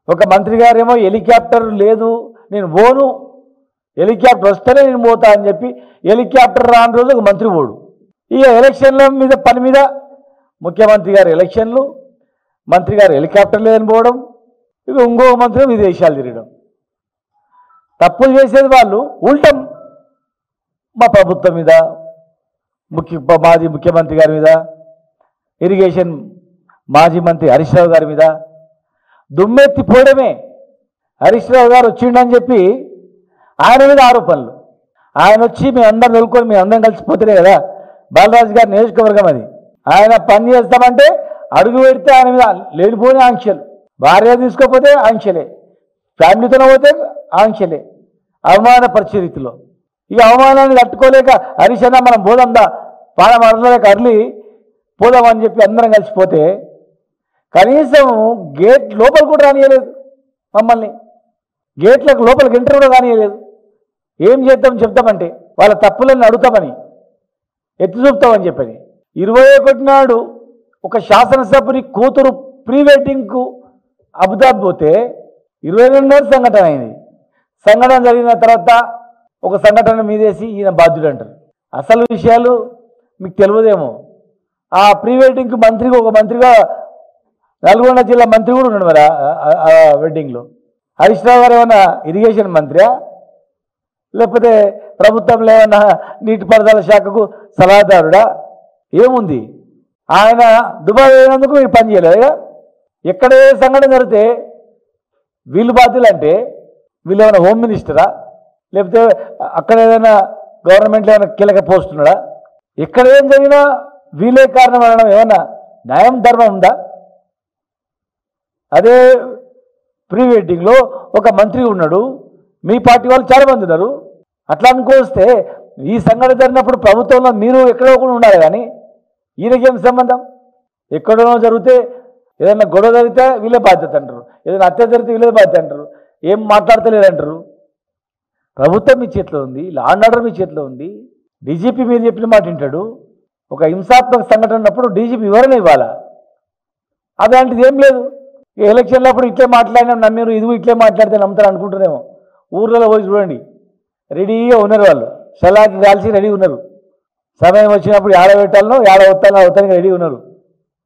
ఒక మంత్రి గారేమో హెలికాప్టర్ లేదు నేను పోను, హెలికాప్టర్ వస్తేనే నేను పోతా అని చెప్పి హెలికాప్టర్ రాని రోజు ఒక మంత్రి పోడు. ఇక ఎలక్షన్ల మీద పని మీద ముఖ్యమంత్రి గారు ఎలక్షన్లు, మంత్రి గారు హెలికాప్టర్ లేదని పోవడం, ఇక ఇంకో మంత్రి విదేశాలు తిరగడం. తప్పులు చేసేది వాళ్ళు, ఉల్టం మా ప్రభుత్వం మీద, మాజీ ముఖ్యమంత్రి గారి మీద, ఇరిగేషన్ మాజీ మంత్రి హరీష్ రావు గారి మీద దుమ్మెత్తిపోవడమే. హరీష్ రావు గారు వచ్చిండని చెప్పి ఆయన మీద ఆరోపణలు. ఆయన వచ్చి మేము అందరం నిలుకొని మేము అందరం కలిసిపోతేనే కదా బాలరాజు గారి నియోజకవర్గం అది. ఆయన పని చేస్తామంటే అడుగు పెడితే ఆయన మీద లేనిపోని ఆంక్షలు, భార్య తీసుకోకపోతే ఆంక్షలే, ఫ్యామిలీతోనే పోతే ఆంక్షలే, అవమాన పరిస్థితిలో. ఈ అవమానాన్ని తట్టుకోలేక హరీష్ అన్న మనం పోదాందా పాడం అరలేక అరలి పోదామని చెప్పి అందరం కలిసిపోతే కనీసం గేట్ లోపల కూడా రానియలేదు, మమ్మల్ని గేట్లకు లోపలికి ఎంటర్ కూడా రానియలేదు. ఏం చేద్దాం చెప్తామంటే వాళ్ళ తప్పులను అడుగుతామని, ఎత్తి చూపుతామని చెప్పని. 21 నాడు ఒక శాసనసభ్యుని కూతురు ప్రీ వెడ్డింగ్కు అబుదాబి పోతే 22 నాడు సంఘటన అయింది. సంఘటన జరిగిన తర్వాత ఒక సంఘటన మీదేసి ఈయన బాధ్యుడు అంటారు. అసలు విషయాలు మీకు తెలియదేమో. ఆ ప్రీ వెడ్డింగ్కి మంత్రిగా ఒక మంత్రిగా నల్గొండ జిల్లా మంత్రి కూడా ఉన్నాడు మరి ఆ వెడ్డింగ్లో. హరీష్ రావు గారు ఏమన్నా ఇరిగేషన్ మంత్రియా, లేకపోతే ప్రభుత్వంలో ఏమన్నా నీటిపారుదల శాఖకు సలహాదారుడా, ఏముంది? ఆయన దుబాయ్ అయినందుకు మీరు పని చేయలేదు. ఎక్కడే సంఘటన జరిగితే వీళ్ళు బాధ్యులు అంటే వీళ్ళు ఏమైనా హోమ్ మినిస్టరా, లేకపోతే అక్కడ ఏదైనా గవర్నమెంట్లో ఏమైనా కీలక పోస్ట్ ఉన్నాడా? ఎక్కడ ఏం జరిగినా వీళ్ళే కారణం అనడం ఏమన్నా న్యాయం ధర్మం ఉందా? అదే ప్రీ వెడ్డింగ్లో ఒక మంత్రి ఉన్నాడు, మీ పార్టీ వాళ్ళు చాలామంది ఉన్నారు. అట్లా అనుకోస్తే ఈ సంఘటన జరిగినప్పుడు ప్రభుత్వంలో మీరు ఎక్కడో కూడా ఉండాలి, కానీ ఈయనకేం సంబంధం? ఎక్కడో జరిగితే ఏదైనా గొడవ జరిగితే వీళ్ళే బాధ్యత అంటారు, ఏదైనా హత్య జరిగితే వీళ్ళే బాధ్యత అంటారు, ఏం మాట్లాడతలేదంటారు. ప్రభుత్వం మీ చేతిలో ఉంది, లా అండ్ ఆర్డర్ మీ చేతిలో ఉంది. డీజీపీ మీరు చెప్పిన మాట వింటాడు. ఒక హింసాత్మక సంఘటన ఉన్నప్పుడు డీజీపీ వివరణ ఇవ్వాలా? అలాంటిది ఏం లేదు. ఎలక్షన్లప్పుడు ఇట్లే మాట్లాడినా నమ్మారు, ఇది ఇట్లే మాట్లాడితే నమ్ముతారు అనుకుంటున్నామో. ఊర్లలో పోయి చూడండి, రెడీగా ఉన్నారు వాళ్ళు, సలాకి కాల్చి రెడీ ఉన్నారు. సమయం వచ్చినప్పుడు ఏడ పెట్టాలనో ఏడ వస్తానో అవుతానికి రెడీ ఉన్నారు.